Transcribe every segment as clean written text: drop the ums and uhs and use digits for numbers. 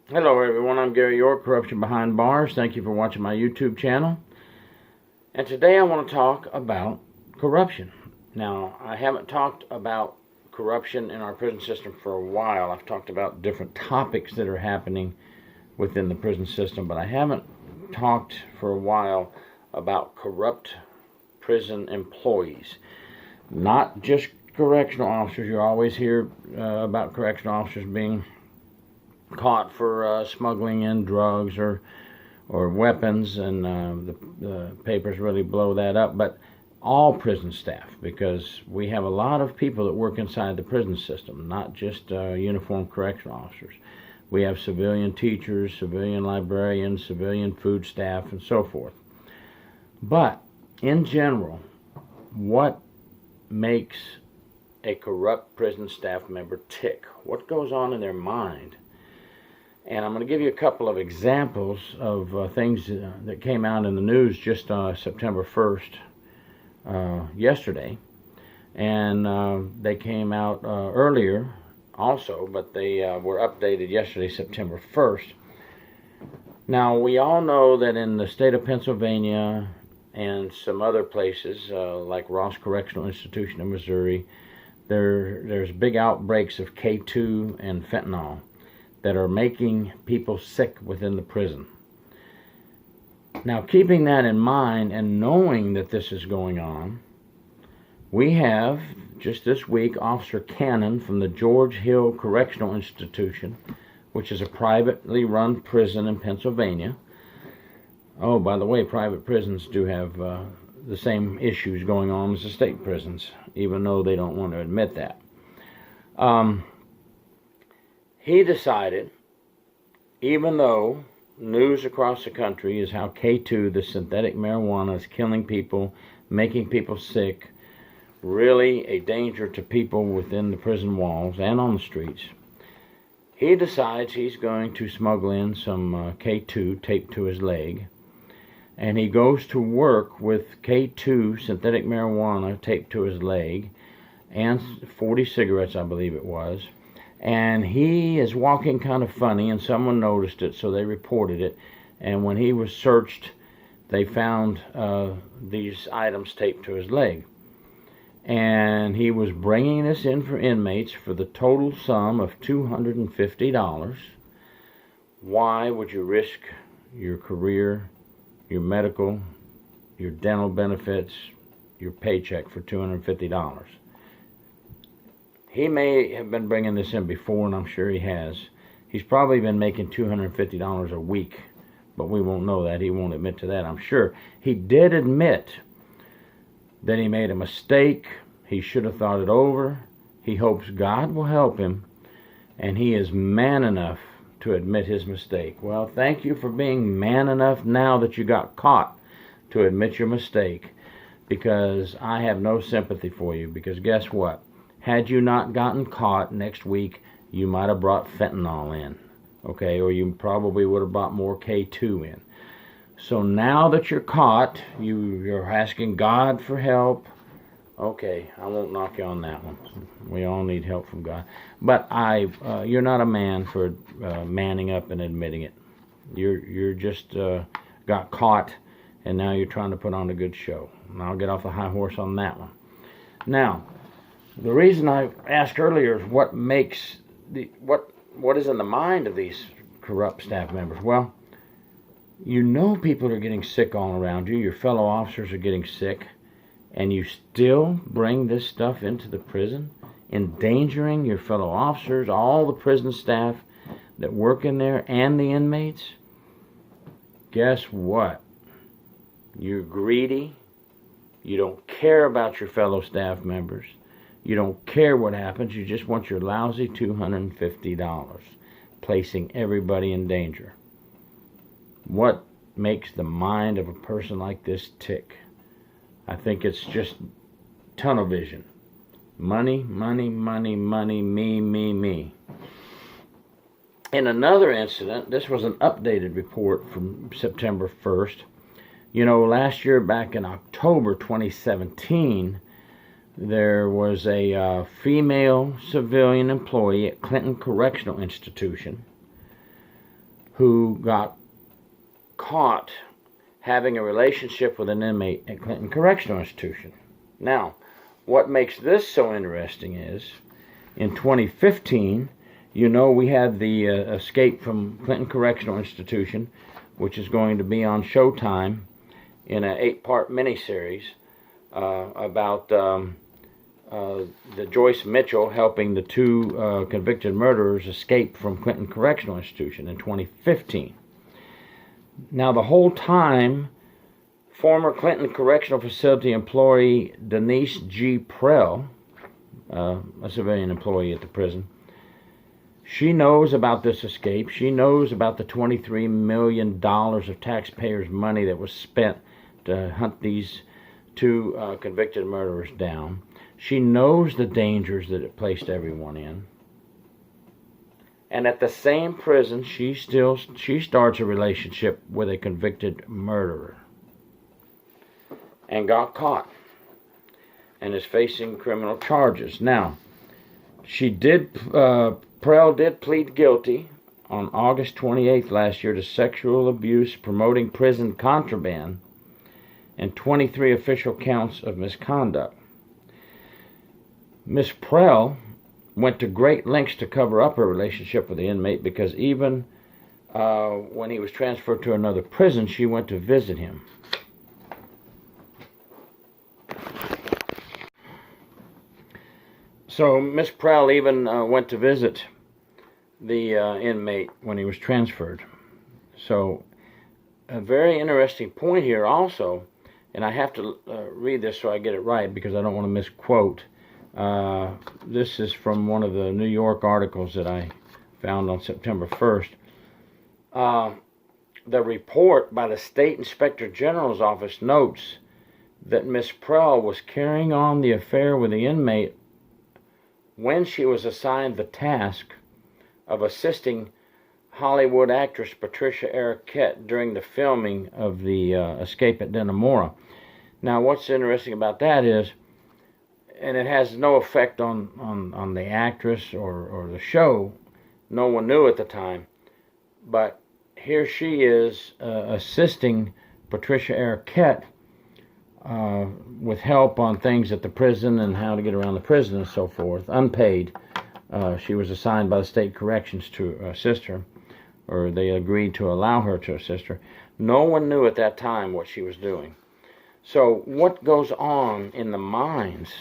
Hello everyone, I'm Gary York, Corruption Behind Bars. Thank you for watching my YouTube channel. And today I want to talk about corruption. Now, I haven't talked about corruption in our prison system for a while. I've talked about different topics that are happening within the prison system, but I haven't talked for a while about corrupt prison employees. Not just correctional officers. You always hear about correctional officers being caught for smuggling in drugs or weapons, and the papers really blow that up. But all prison staff, because we have a lot of people that work inside the prison system, not just uniformed correctional officers. We have civilian teachers, civilian librarians, civilian food staff, and so forth. But in general, what makes a corrupt prison staff member tick? What goes on in their mind? And I'm going to give you a couple of examples of things that came out in the news just September 1st, yesterday. And they came out earlier also, but they were updated yesterday, September 1st. Now, we all know that in the state of Pennsylvania and some other places, like Ross Correctional Institution in Missouri, there's big outbreaks of K2 and fentanyl that are making people sick within the prison. Now, keeping that in mind and knowing that this is going on, we have, just this week, Officer Cannon from the George Hill Correctional Institution, which is a privately run prison in Pennsylvania. Oh, by the way, private prisons do have the same issues going on as the state prisons, even though they don't want to admit that. He decided, even though news across the country is how K2, the synthetic marijuana, is killing people, making people sick, really a danger to people within the prison walls and on the streets, he decides he's going to smuggle in some K2 taped to his leg, and he goes to work with K2 synthetic marijuana taped to his leg and 40 cigarettes, I believe it was. And he is walking kind of funny, and someone noticed it, so they reported it. And when he was searched, they found these items taped to his leg. And he was bringing this in for inmates for the total sum of $250. Why would you risk your career, your medical, your dental benefits, your paycheck for $250? He may have been bringing this in before, and I'm sure he has. He's probably been making $250 a week, but we won't know that. He won't admit to that, I'm sure. He did admit that he made a mistake. He should have thought it over. He hopes God will help him, and he is man enough to admit his mistake. Well, thank you for being man enough now that you got caught to admit your mistake, because I have no sympathy for you, because guess what? Had you not gotten caught next week, you might have brought fentanyl in, okay? Or you probably would have brought more K2 in. So now that you're caught, you're asking God for help. Okay, I won't knock you on that one. We all need help from God. But you're not a man for manning up and admitting it. You're just got caught, and now you're trying to put on a good show. And I'll get off the high horse on that one. Now, the reason I asked earlier is what makes what is in the mind of these corrupt staff members. Well, you know people are getting sick all around you. Your fellow officers are getting sick, and you still bring this stuff into the prison, endangering your fellow officers, all the prison staff that work in there, and the inmates. Guess what? You're greedy. You don't care about your fellow staff members. You don't care what happens. You just want your lousy $250, placing everybody in danger. What makes the mind of a person like this tick? I think it's just tunnel vision. Money, money, money, money, me, me, me. In another incident, this was an updated report from September 1st. You know, last year, back in October 2017, there was a female civilian employee at Clinton Correctional Institution who got caught having a relationship with an inmate at Clinton Correctional Institution. Now, what makes this so interesting is, in 2015, we had the escape from Clinton Correctional Institution, which is going to be on Showtime in an 8-part miniseries about the Joyce Mitchell helping the 2 convicted murderers escape from Clinton Correctional Institution in 2015. Now, the whole time, former Clinton Correctional Facility employee Denise G. Prell, a civilian employee at the prison, she knows about this escape. She knows about the $23 million of taxpayers' money that was spent to hunt these 2 convicted murderers down. She knows the dangers that it placed everyone in. And at the same prison, she starts a relationship with a convicted murderer and got caught and is facing criminal charges. Now, Prell did plead guilty on August 28th last year to sexual abuse, promoting prison contraband, and 23 official counts of misconduct. Miss Prell went to great lengths to cover up her relationship with the inmate, because even when he was transferred to another prison, she went to visit him. So Miss Prell even went to visit the inmate when he was transferred. So a very interesting point here also, and I have to read this so I get it right because I don't want to misquote. This is from one of the New York articles that I found on September 1st. The report by the State Inspector General's office notes that Miss Prell was carrying on the affair with the inmate when she was assigned the task of assisting Hollywood actress Patricia Arquette during the filming of the escape at Dannemora. Now, what's interesting about that is, and it has no effect on the actress or the show, no one knew at the time, but here she is assisting Patricia Arquette with help on things at the prison and how to get around the prison and so forth, unpaid. She was assigned by the state corrections to assist her, or they agreed to allow her to assist her. No one knew at that time what she was doing. So what goes on in the minds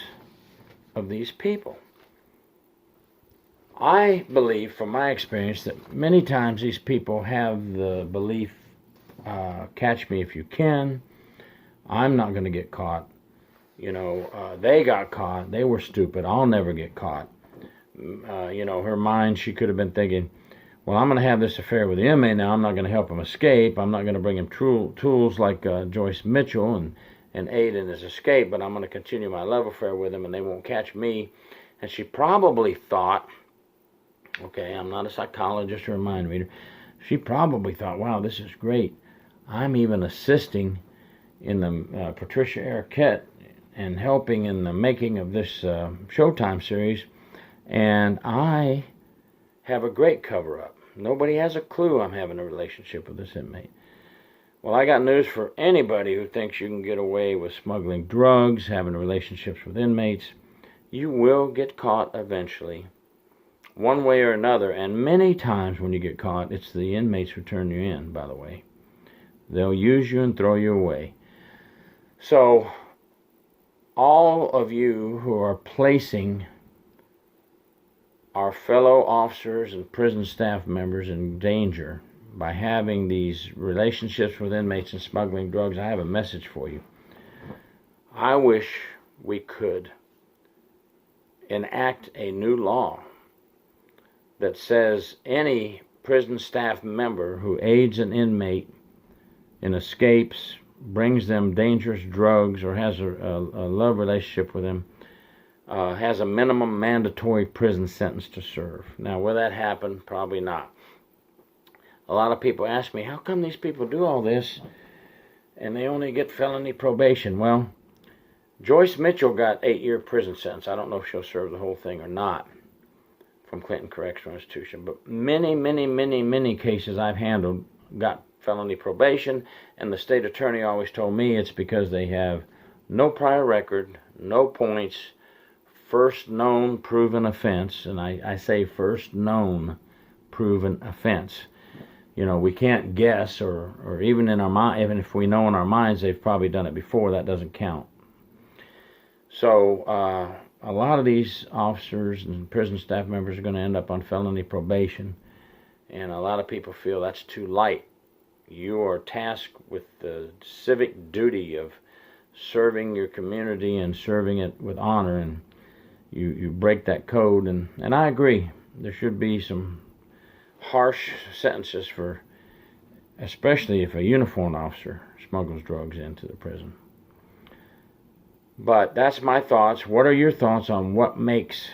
of these people? I believe, from my experience, that many times these people have the belief, catch me if you can, I'm not going to get caught. They got caught, they were stupid, I'll never get caught. Her mind, she could have been thinking, well, I'm going to have this affair with the inmate now, I'm not going to help him escape, I'm not going to bring him tools like Joyce Mitchell and aid in his escape, but I'm going to continue my love affair with him and they won't catch me. And she probably thought, okay, I'm not a psychologist or a mind reader, she probably thought, wow, this is great. I'm even assisting in the Patricia Arquette and helping in the making of this Showtime series, and I have a great cover-up. Nobody has a clue I'm having a relationship with this inmate. Well, I got news for anybody who thinks you can get away with smuggling drugs, having relationships with inmates. You will get caught eventually, one way or another, and many times when you get caught, it's the inmates who turn you in, by the way. They'll use you and throw you away. So, all of you who are placing our fellow officers and prison staff members in danger by having these relationships with inmates and smuggling drugs, I have a message for you. I wish we could enact a new law that says any prison staff member who aids an inmate in escapes, brings them dangerous drugs, or has a love relationship with them, has a minimum mandatory prison sentence to serve. Now, will that happen? Probably not. A lot of people ask me, how come these people do all this and they only get felony probation? Well, Joyce Mitchell got 8-year prison sentence. I don't know if she'll serve the whole thing or not. from Clinton Correctional Institution. But many cases I've handled got felony probation, and the state attorney always told me it's because they have no prior record, no points, first known proven offense, and I say first known proven offense. You know, we can't guess, or even in our mind, even if we know in our minds they've probably done it before, that doesn't count. So a lot of these officers and prison staff members are going to end up on felony probation, and a lot of people feel that's too light. You are tasked with the civic duty of serving your community and serving it with honor, and you break that code, and I agree. There should be some harsh sentences for, especially if a uniformed officer smuggles drugs into the prison. But that's my thoughts. What are your thoughts on what makes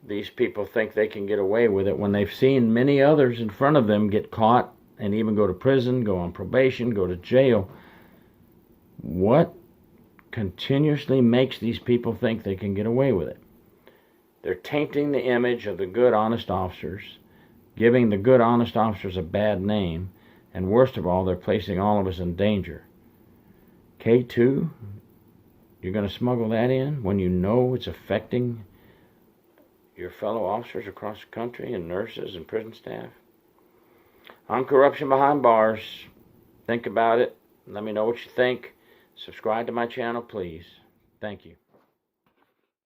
these people think they can get away with it when they've seen many others in front of them get caught and even go to prison, go on probation, go to jail? What continuously makes these people think they can get away with it? They're tainting the image of the good, honest officers, giving the good, honest officers a bad name, and worst of all, they're placing all of us in danger. K2, you're going to smuggle that in when you know it's affecting your fellow officers across the country and nurses and prison staff? On Corruption Behind Bars. Think about it. Let me know what you think. Subscribe to my channel, please. Thank you.